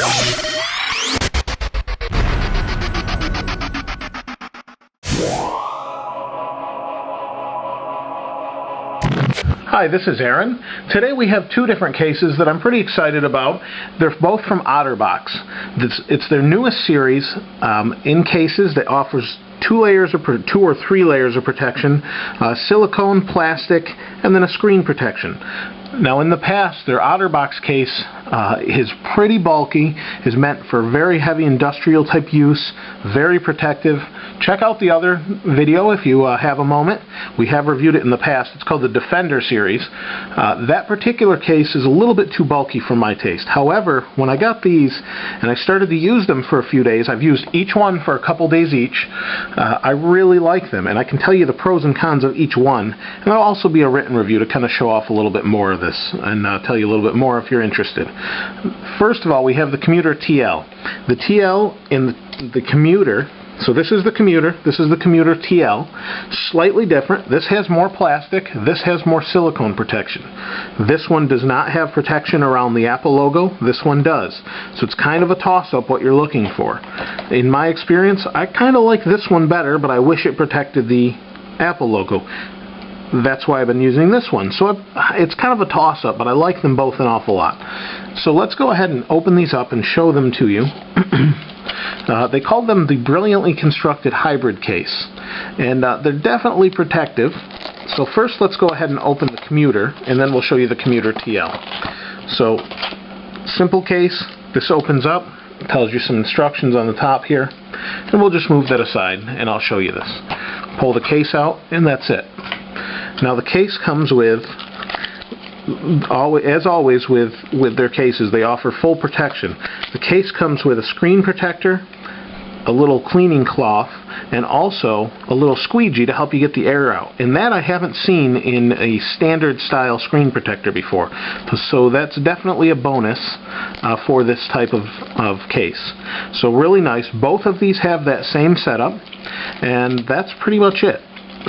Hi, this is Aaron. Today we have two different cases that I'm pretty excited about. They're both from Otterbox. It's their newest series in cases that offers two or three layers of protection, silicone, plastic, and then a screen protection. Now in the past, their Otterbox case is pretty bulky, is meant for very heavy industrial type use, very protective. Check out the other video if you have a moment. We have reviewed it in the past. It's called the Defender series. That particular case is a little bit too bulky for my taste. However, when I got these and I started to use them for a few days, I've used each one for a couple days each. I really like them, and I can tell you the pros and cons of each one. And there'll also be a written review to kind of show off a little bit more of this and tell you a little bit more if you're interested. First of all, we have the Commuter TL. The TL in the Commuter, so this is the Commuter, this is the Commuter TL, slightly different. This has more plastic, this has more silicone protection. This one does not have protection around the Apple logo, this one does. So it's kind of a toss-up what you're looking for. In my experience, I kind of like this one better, but I wish it protected the Apple logo. That's why I've been using this one. So it's kind of a toss-up, but I like them both an awful lot. So let's go ahead and open these up and show them to you. They call them the Brilliantly Constructed Hybrid Case. And they're definitely protective. So first let's go ahead and open the Commuter, and then we'll show you the Commuter TL. So, simple case. This opens up. It tells you some instructions on the top here. And we'll just move that aside, and I'll show you this. Pull the case out, and that's it. Now the case comes with, as always with their cases, they offer full protection. The case comes with a screen protector, a little cleaning cloth, and also a little squeegee to help you get the air out. And that I haven't seen in a standard style screen protector before. So that's definitely a bonus for this type of case. So really nice. Both of these have that same setup, and that's pretty much it.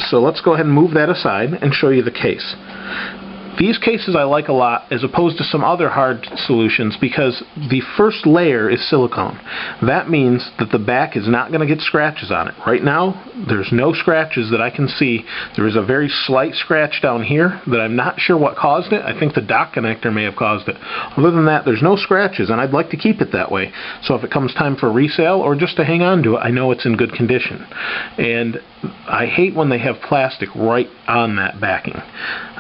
So let's go ahead and move that aside and show you the case. These cases I like a lot as opposed to some other hard solutions because the first layer is silicone. That means that the back is not going to get scratches on it. Right now, there's no scratches that I can see. There is a very slight scratch down here that I'm not sure what caused it. I think the dock connector may have caused it. Other than that, there's no scratches, and I'd like to keep it that way. So if it comes time for resale or just to hang on to it, I know it's in good condition. And I hate when they have plastic right on that backing.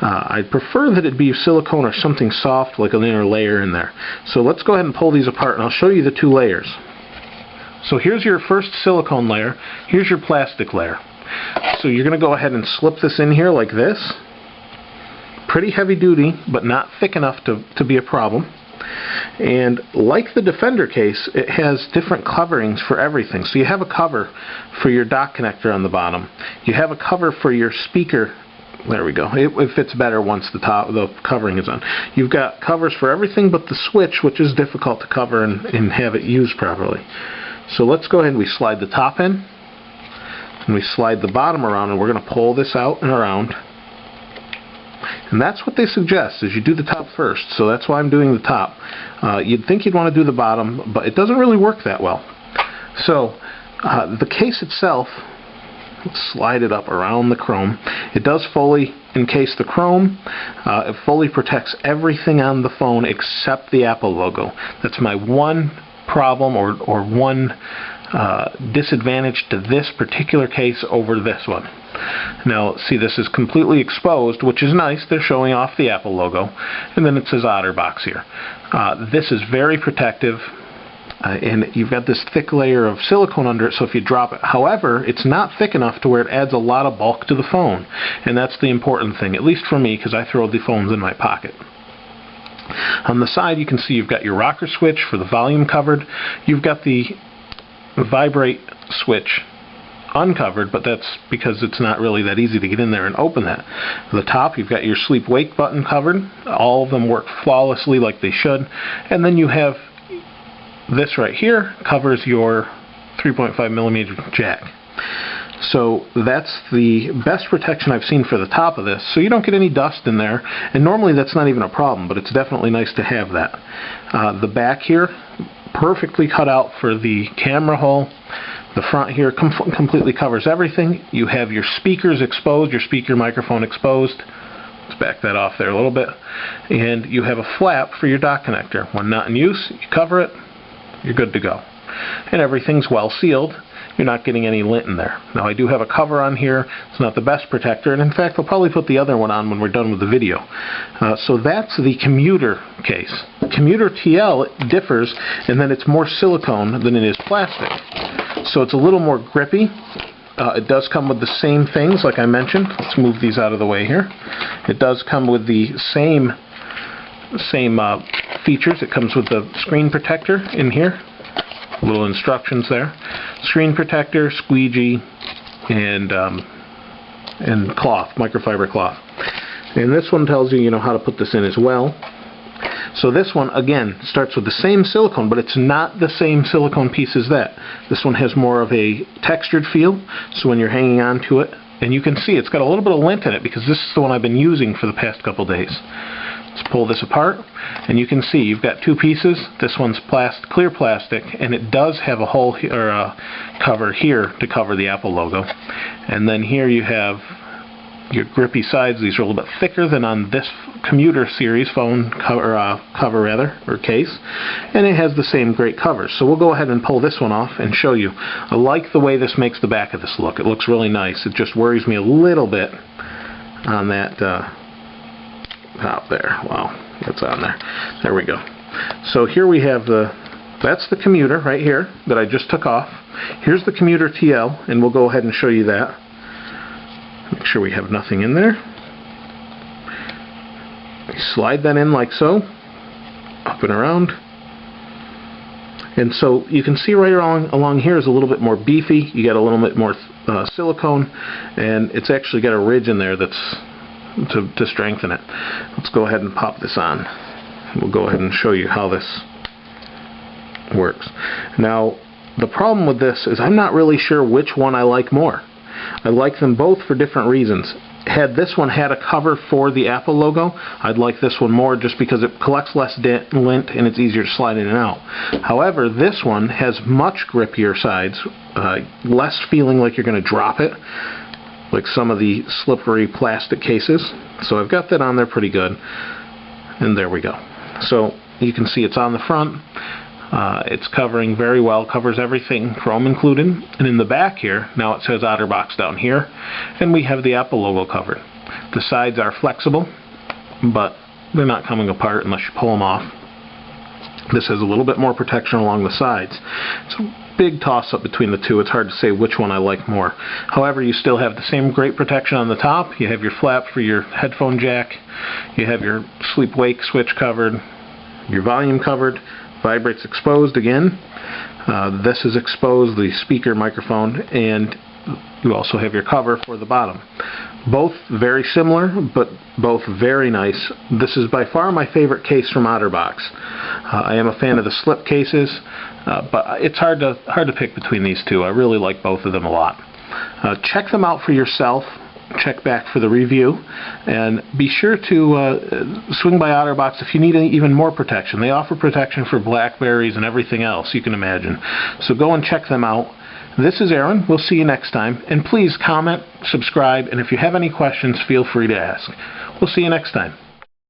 I'd prefer that it be silicone or something soft like an inner layer in there. So let's go ahead and pull these apart, and I'll show you the two layers. So here's your first silicone layer. Here's your plastic layer. So you're going to go ahead and slip this in here like this. Pretty heavy duty, but not thick enough to be a problem. And like the Defender case, it has different coverings for everything. So you have a cover for your dock connector on the bottom. You have a cover for your speaker. There we go. It fits better once the covering is on. You've got covers for everything but the switch, which is difficult to cover and have it used properly. So let's go ahead and we slide the top in, and we slide the bottom around, and we're going to pull this out and around. And that's what they suggest, is you do the top first. So that's why I'm doing the top. You'd think you'd want to do the bottom, but it doesn't really work that well. So the case itself, let's slide it up around the chrome. It does fully encase the chrome. It fully protects everything on the phone except the Apple logo. That's my one problem or one disadvantage to this particular case over this one. Now, see, this is completely exposed, which is nice. They're showing off the Apple logo. And then it says Otterbox here. This is very protective. And you've got this thick layer of silicone under it, so if you drop it. However, it's not thick enough to where it adds a lot of bulk to the phone. And that's the important thing, at least for me, because I throw the phones in my pocket. On the side, you can see you've got your rocker switch for the volume covered. You've got the vibrate switch uncovered, but that's because it's not really that easy to get in there and open that. At the top, you've got your sleep-wake button covered. All of them work flawlessly like they should. And then you have this right here covers your 3.5mm jack. So that's the best protection I've seen for the top of this, so you don't get any dust in there, and normally that's not even a problem, but it's definitely nice to have that. The back here, perfectly cut out for the camera hole. The front here completely covers everything. You have your speakers exposed, your speaker microphone exposed. Let's back that off there a little bit. And you have a flap for your dock connector. When not in use, you cover it, you're good to go. And everything's well sealed. You're not getting any lint in there. Now I do have a cover on here. It's not the best protector, and in fact I'll probably put the other one on when we're done with the video. So that's the Commuter case. Commuter TL differs in that it's more silicone than it is plastic. So it's a little more grippy. It does come with the same things like I mentioned. Let's move these out of the way here. It does come with the same features. It comes with the screen protector in here. Little instructions there. Screen protector, squeegee, and cloth, microfiber cloth. And this one tells you, how to put this in as well. So this one, again, starts with the same silicone, but it's not the same silicone piece as that. This one has more of a textured feel, so when you're hanging on to it, and you can see it's got a little bit of lint in it because this is the one I've been using for the past couple days. Let's pull this apart, and you can see you've got two pieces. This one's clear plastic, and it does have a hole or a cover here to cover the Apple logo. And then here you have your grippy sides. These are a little bit thicker than on this Commuter series phone cover or case, and it has the same great covers. So we'll go ahead and pull this one off and show you. I like the way this makes the back of this look. It looks really nice. It just worries me a little bit on that top there. Wow, that's on there. There we go. So here we have that's the Commuter right here that I just took off. Here's the Commuter TL, and we'll go ahead and show you that. Make sure we have nothing in there. Slide that in like so, up and around. And so you can see right along here is a little bit more beefy. You got a little bit more silicone, and it's actually got a ridge in there that's to strengthen it. Let's go ahead and pop this on. We'll go ahead and show you how this works. Now, the problem with this is I'm not really sure which one I like more. I like them both for different reasons. Had this one had a cover for the Apple logo, I'd like this one more just because it collects less lint and it's easier to slide in and out. However, this one has much grippier sides, less feeling like you're going to drop it, like some of the slippery plastic cases. So I've got that on there pretty good. And there we go. So you can see it's on the front. It's covering very well, covers everything, chrome included. And in the back here, now it says Otterbox down here, and we have the Apple logo covered. The sides are flexible, but they're not coming apart unless you pull them off. This has a little bit more protection along the sides. It's a big toss-up between the two. It's hard to say which one I like more. However, you still have the same great protection on the top. You have your flap for your headphone jack. You have your sleep-wake switch covered. Your volume covered. Vibrates exposed again. This is exposed, the speaker microphone, and you also have your cover for the bottom. Both very similar, but both very nice. This is by far my favorite case from Otterbox. I am a fan of the slip cases, but it's hard to pick between these two. I really like both of them a lot. Check them out for yourself. Check back for the review, and be sure to swing by Otterbox if you need even more protection. They offer protection for Blackberries and everything else you can imagine. So go and check them out. This is Aaron. We'll see you next time, and please comment, subscribe, and if you have any questions, feel free to ask. We'll see you next time.